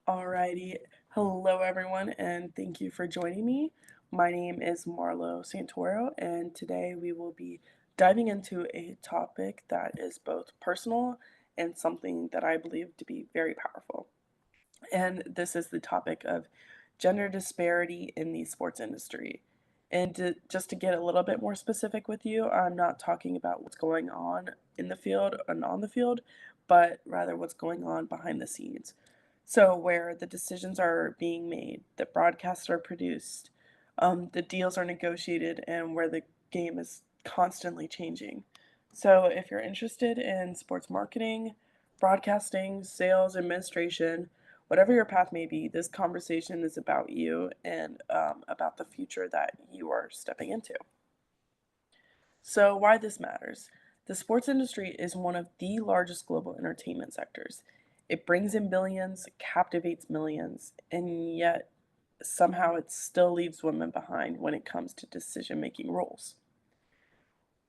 Alrighty. Hello, everyone, and thank you for joining me. My name is Marlo Santoro, and today we will be diving into a topic that is both personal and something that I believe to be very powerful. And this is the topic of gender disparity in the sports industry. Just to get a little bit more specific with you, I'm not talking about what's going on in the field and on the field, but rather what's going on behind the scenes. So, where the decisions are being made, the broadcasts are produced, the deals are negotiated, and where the game is constantly changing. So, if you're interested in sports marketing, broadcasting, sales, administration, whatever your path may be, this conversation is about you and about the future that you are stepping into. So, why this matters? The sports industry is one of the largest global entertainment sectors. It brings in billions, captivates millions, and yet somehow it still leaves women behind when it comes to decision making roles.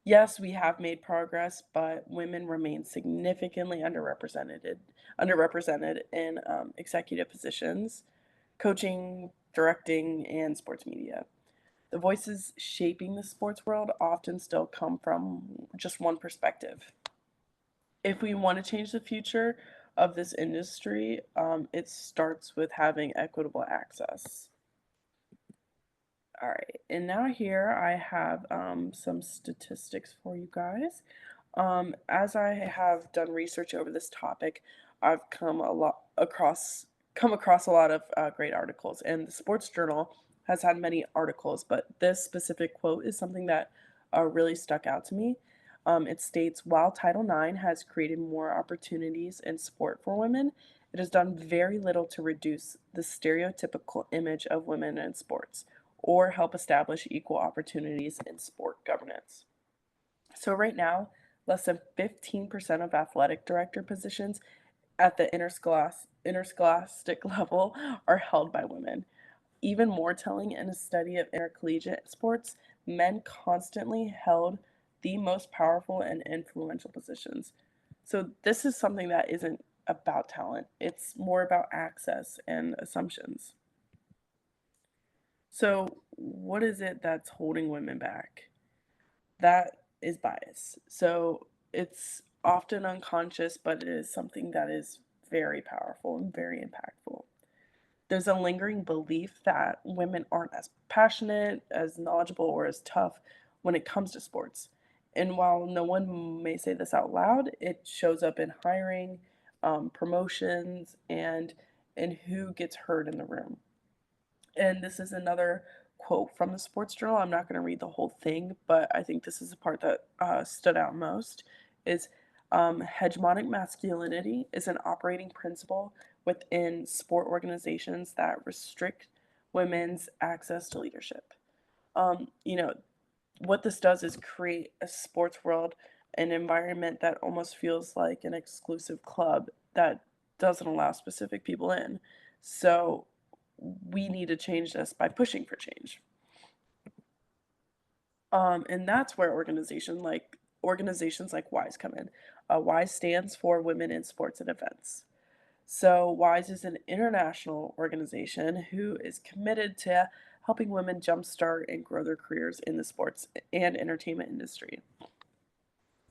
Yes, we have made progress, but women remain significantly underrepresented in executive positions, coaching, directing, and sports media. The voices shaping the sports world often still come from just one perspective. If we want to change the future of this industry, it starts with having equitable access. All right, and now here I have some statistics for you guys. As I have done research over this topic, I've come across a lot of great articles, and the Sports Journal has had many articles, but this specific quote is something that really stuck out to me. It states, while Title IX has created more opportunities in sport for women, it has done very little to reduce the stereotypical image of women in sports or help establish equal opportunities in sport governance. So, right now, less than 15% of athletic director positions at the interscholastic level are held by women. Even more telling, in a study of intercollegiate sports, men constantly held the most powerful and influential positions. So, this is something that isn't about talent, it's more about access and assumptions. So, what is it that's holding women back? That is bias. So, it's often unconscious, but it is something that is very powerful and very impactful. There's a lingering belief that women aren't as passionate, as knowledgeable, or as tough when it comes to sports. And while no one may say this out loud, it shows up in hiring, promotions, and who gets heard in the room. And this is another quote from the Sports Journal. I'm not going to read the whole thing, but I think this is the part that stood out most. Is hegemonic masculinity is an operating principle within sport organizations that restrict women's access to leadership. You know, what this does is create a sports world, an environment that almost feels like an exclusive club that doesn't allow specific people in. So we need to change this by pushing for change. And that's where organizations like WISE come in. WISE stands for Women in Sports and Events. So WISE is an international organization who is committed to helping women jumpstart and grow their careers in the sports and entertainment industry.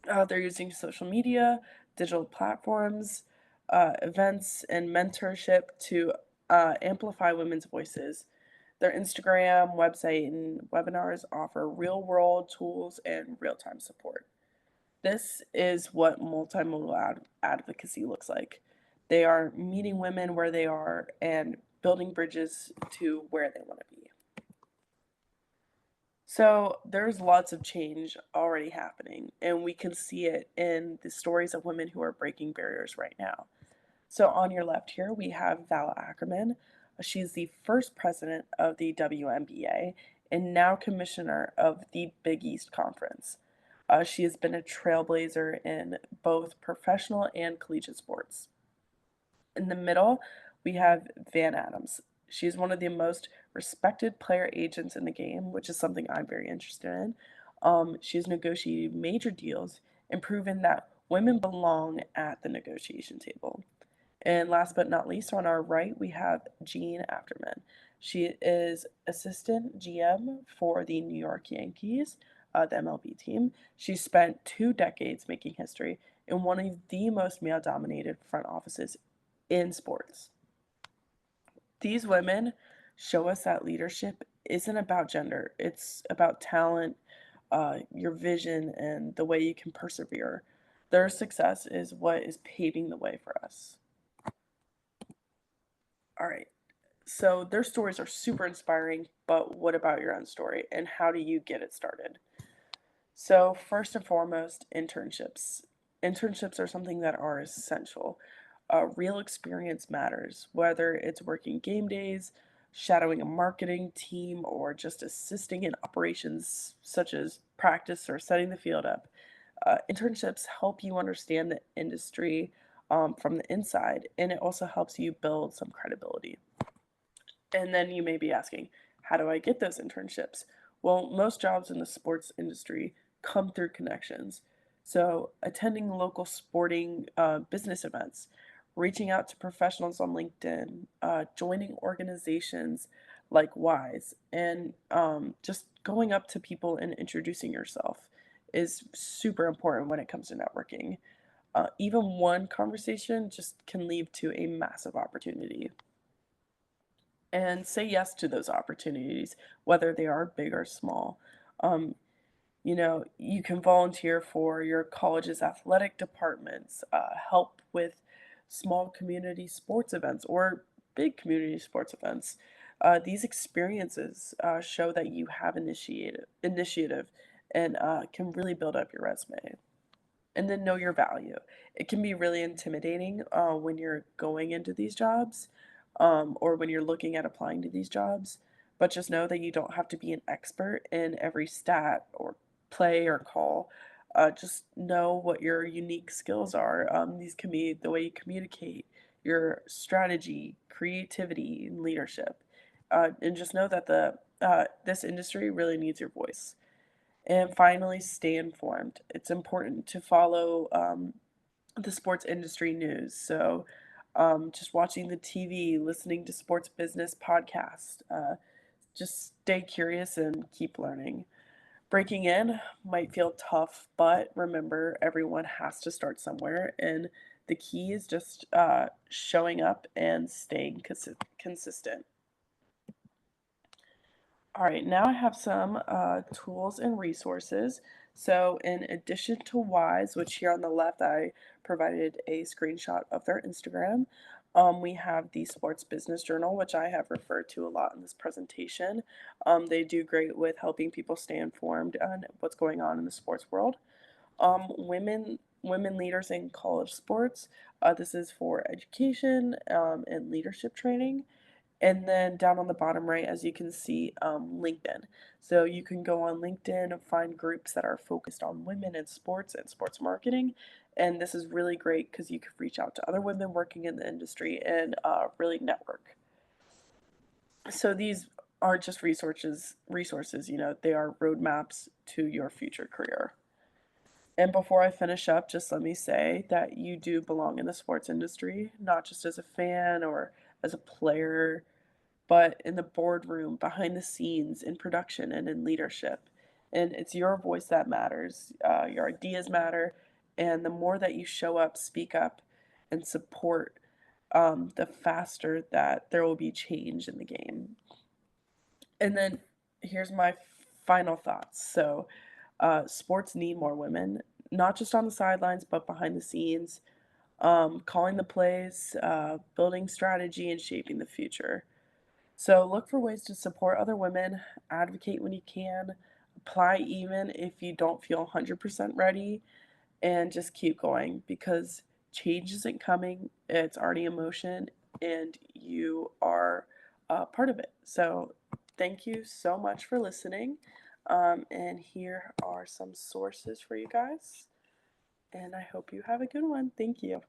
They're using social media, digital platforms, events, and mentorship to amplify women's voices. Their Instagram, website, and webinars offer real world tools and real time support. This is what multimodal advocacy looks like. They are meeting women where they are and building bridges to where they want to be. So there's lots of change already happening, and we can see it in the stories of women who are breaking barriers right now. So on your left here, we have Val Ackerman. She's the first president of the WNBA and now commissioner of the Big East Conference. She has been a trailblazer in both professional and collegiate sports. In the middle, we have Van Adams. She's one of the most respected player agents in the game, which is something I'm very interested in. She's negotiated major deals and proven that women belong at the negotiation table. And last but not least, on our right, we have Jean Afterman. She is assistant GM for the New York Yankees, the MLB team. She spent 2 decades making history in one of the most male dominated front offices in sports. These women show us that leadership isn't about gender, it's about talent, your vision, and the way you can persevere. Their success is what is paving the way for us. All right. So their stories are super inspiring, but what about your own story and how do you get it started? So, first and foremost, internships. Internships are something that are essential. Real experience matters, whether it's working game days, shadowing a marketing team, or just assisting in operations such as practice or setting the field up. Internships help you understand the industry from the inside, and it also helps you build some credibility. And then you may be asking, how do I get those internships? Well, most jobs in the sports industry come through connections. So, attending local sporting business events, reaching out to professionals on LinkedIn, joining organizations like WISE, and just going up to people and introducing yourself is super important when it comes to networking. Even one conversation just can lead to a massive opportunity, and say yes to those opportunities, whether they are big or small. Um, you can volunteer for your college's athletic departments, help with small community sports events or big community sports events. These experiences show that you have initiative and can really build up your resume. And then know your value. It can be really intimidating when you're going into these jobs, or when you're looking at applying to these jobs. But just know that you don't have to be an expert in every stat or play or call. Just know what your unique skills are. These can be the way you communicate, your strategy, creativity, and leadership. And just know that the this industry really needs your voice. And finally, stay informed. It's important to follow the sports industry news. So, just watching the TV, listening to sports business podcasts, just stay curious and keep learning. Breaking in might feel tough, but remember, everyone has to start somewhere. And the key is just showing up and staying consistent. All right, now I have some tools and resources. So, in addition to WISE, which here on the left I provided a screenshot of their Instagram, we have the Sports Business Journal, which I have referred to a lot in this presentation. They do great with helping people stay informed on what's going on in the sports world. Women leaders in college sports. This is for education and leadership training. And then down on the bottom right, as you can see, LinkedIn. So you can go on LinkedIn and find groups that are focused on women in sports and sports marketing. And this is really great because you can reach out to other women working in the industry and really network. So these aren't just resources, they are roadmaps to your future career. And before I finish up, just let me say that you do belong in the sports industry, not just as a fan or as a player, but in the boardroom, behind the scenes, in production, and in leadership. And it's your voice that matters. Your ideas matter. And the more that you show up, speak up, and support, the faster that there will be change in the game. And then here's my final thoughts. So, sports need more women, not just on the sidelines, but behind the scenes, calling the plays, building strategy, and shaping the future. So look for ways to support other women, advocate when you can, apply even if you don't feel 100% ready, and just keep going because change isn't coming, it's already in motion, and you are part of it. So thank you so much for listening. And here are some sources for you guys. And I hope you have a good one. Thank you.